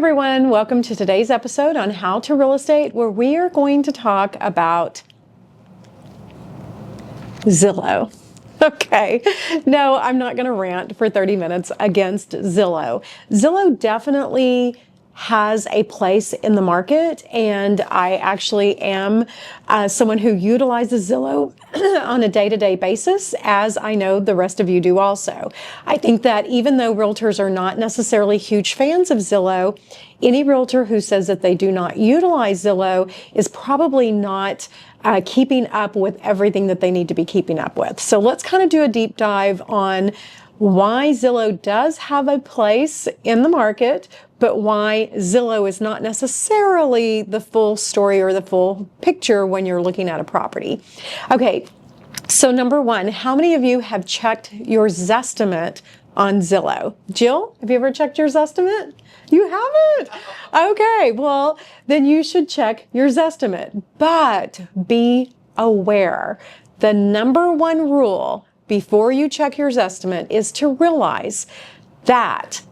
everyone, welcome to today's episode on How to Real Estate, where we are going to talk about Zillow. Okay, no, I'm not going to rant for 30 minutes against Zillow. Zillow definitely has a place in the market, and I actually am someone who utilizes Zillow on a day-to-day basis, as I know the rest of you do also. I think that even though realtors are not necessarily huge fans of Zillow, any realtor who says that they do not utilize Zillow is probably not keeping up with everything that they need to be keeping up with. So let's kind of do a deep dive on why Zillow does have a place in the market, but why Zillow is not necessarily the full story or the full picture when you're looking at a property. Okay, so number one, how many of you have checked your Zestimate on Zillow? Jill, have you ever checked your Zestimate? You haven't? Okay, well, then you should check your Zestimate. But be aware, the number one rule before you check your Zestimate is to realize that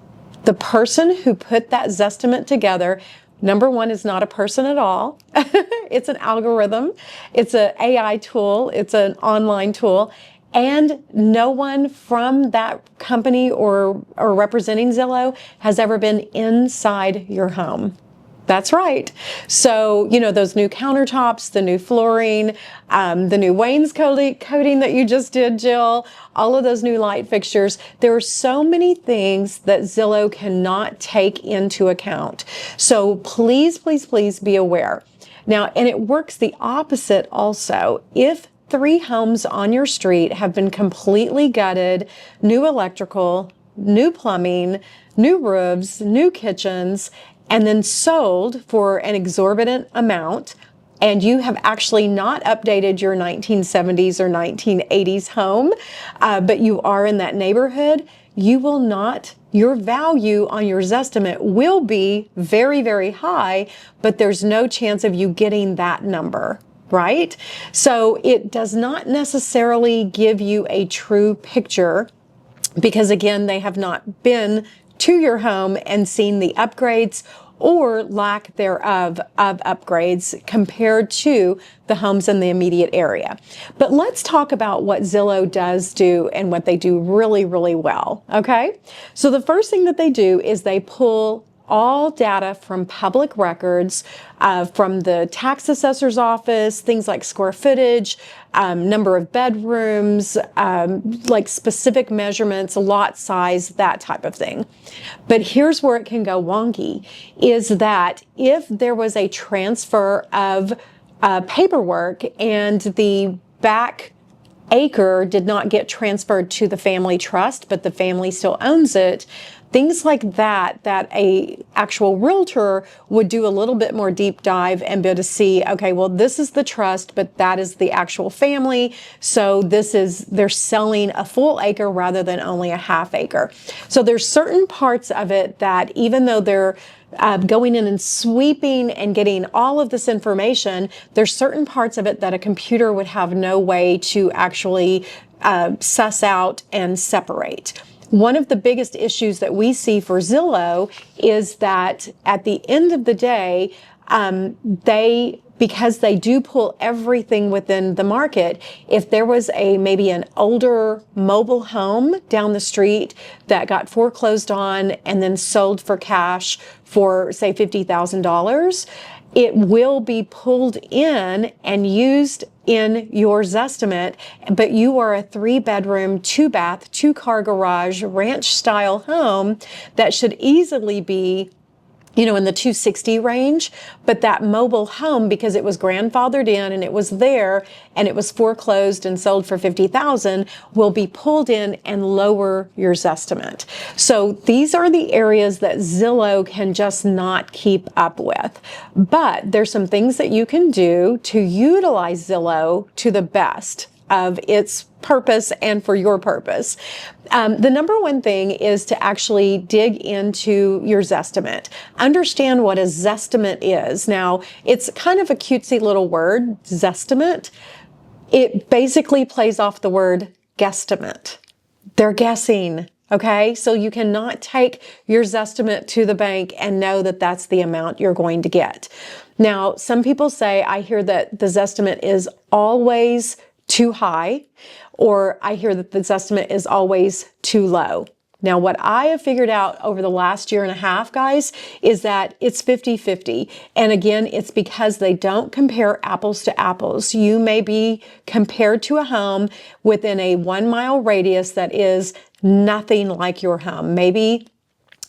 the person who put that Zestimate together, number one, is not a person at all. It's an algorithm. It's an AI tool. It's an online tool. And no one from that company or representing Zillow has ever been inside your home. That's right. So, you know, those new countertops, the new flooring, the new wainscoting that you just did, Jill, all of those new light fixtures. There are so many things that Zillow cannot take into account. So please, please, please be aware. Now, and it works the opposite also. If 3 homes on your street have been completely gutted, new electrical, new plumbing, new roofs, new kitchens, and then sold for an exorbitant amount, and you have actually not updated your 1970s or 1980s home, but you are in that neighborhood, you will not, your value on your Zestimate will be very, very high, but there's no chance of you getting that number. Right? So it does not necessarily give you a true picture because, again, they have not been to your home and seen the upgrades or lack thereof of upgrades compared to the homes in the immediate area. But let's talk about what Zillow does do and what they do really, really well. Okay? So the first thing that they do is they pull all data from public records, from the tax assessor's office, things like square footage, number of bedrooms, like specific measurements, lot size, that type of thing. But here's where it can go wonky, is that if there was a transfer of paperwork and the back acre did not get transferred to the family trust, but the family still owns it, things like that, that a actual realtor would do a little bit more deep dive and be able to see, okay, well, this is the trust, but that is the actual family. So this is, they're selling a full acre rather than only a half acre. So there's certain parts of it that even though they're going in and sweeping and getting all of this information, there's certain parts of it that a computer would have no way to actually suss out and separate. One of the biggest issues that we see for Zillow is that at the end of the day, because they do pull everything within the market, if there was maybe an older mobile home down the street that got foreclosed on and then sold for cash for, say, $50,000, it will be pulled in and used in your Zestimate, but you are a 3-bedroom, 2-bath, 2-car garage, ranch style home that should easily be, you know, in the 260 range, but that mobile home, because it was grandfathered in and it was there and it was foreclosed and sold for $50,000, will be pulled in and lower your Zestimate. So these are the areas that Zillow can just not keep up with. But there's some things that you can do to utilize Zillow to the best of its purpose and for your purpose. The number one thing is to actually dig into your Zestimate. Understand what a Zestimate is. Now, it's kind of a cutesy little word, Zestimate. It basically plays off the word guesstimate. They're guessing. Okay, so you cannot take your Zestimate to the bank and know that that's the amount you're going to get. Now, some people say, I hear that the Zestimate is always too high, or I hear that the Zestimate is always too low. Now, what I have figured out over the last year and a half, guys, is that it's 50-50. And again, it's because they don't compare apples to apples. You may be compared to a home within a 1 mile radius that is nothing like your home. Maybe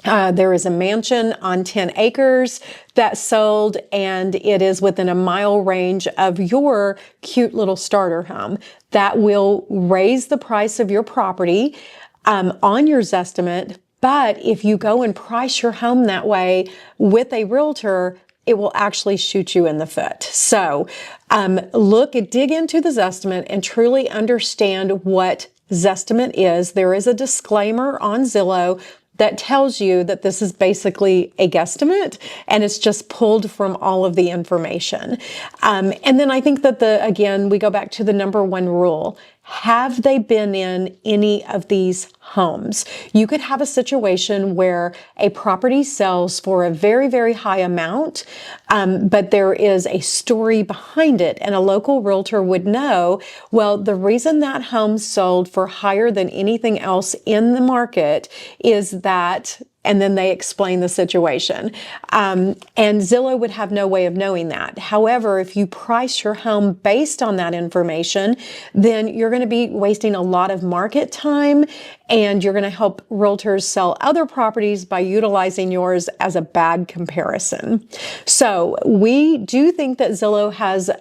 there is a mansion on 10 acres that sold, and it is within a mile range of your cute little starter home. That will raise the price of your property on your Zestimate. But if you go and price your home that way with a realtor, it will actually shoot you in the foot. So dig into the Zestimate and truly understand what Zestimate is. There is a disclaimer on Zillow that tells you that this is basically a guesstimate and it's just pulled from all of the information. And then I think that again, we go back to the number one rule. Have they been in any of these homes? You could have a situation where a property sells for a very, very high amount, but there is a story behind it, and a local realtor would know, well, the reason that home sold for higher than anything else in the market is that, and then they explain the situation. And Zillow would have no way of knowing that. However, if you price your home based on that information, then you're going to be wasting a lot of market time, and you're going to help realtors sell other properties by utilizing yours as a bad comparison. So we do think that Zillow has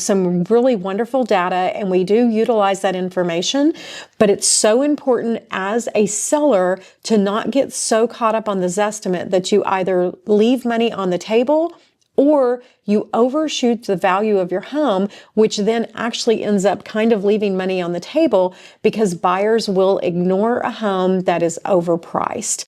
some really wonderful data, and we do utilize that information, but it's so important as a seller to not get so caught up on the Zestimate that you either leave money on the table or you overshoot the value of your home, which then actually ends up kind of leaving money on the table because buyers will ignore a home that is overpriced.